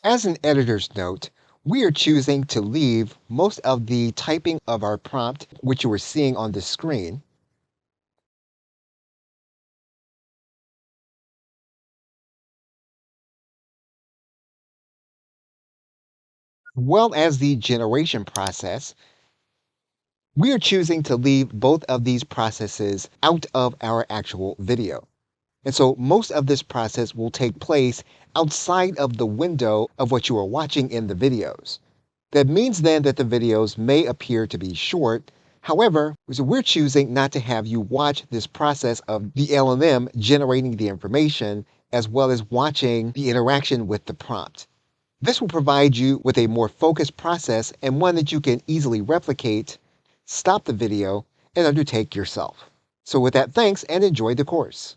As an editor's note, we are choosing to leave most of the typing of our prompt, which you are seeing on the screen, as well as the generation process. We are choosing to leave both of these processes out of our actual video. And so most of this process will take place outside of the window of what you are watching in the videos. That means then that the videos may appear to be short. However, so we're choosing not to have you watch this process of the LLM generating the information as well as watching the interaction with the prompt. This will provide you with a more focused process and one that you can easily replicate, stop the video, and undertake yourself. So with that, thanks and enjoy the course.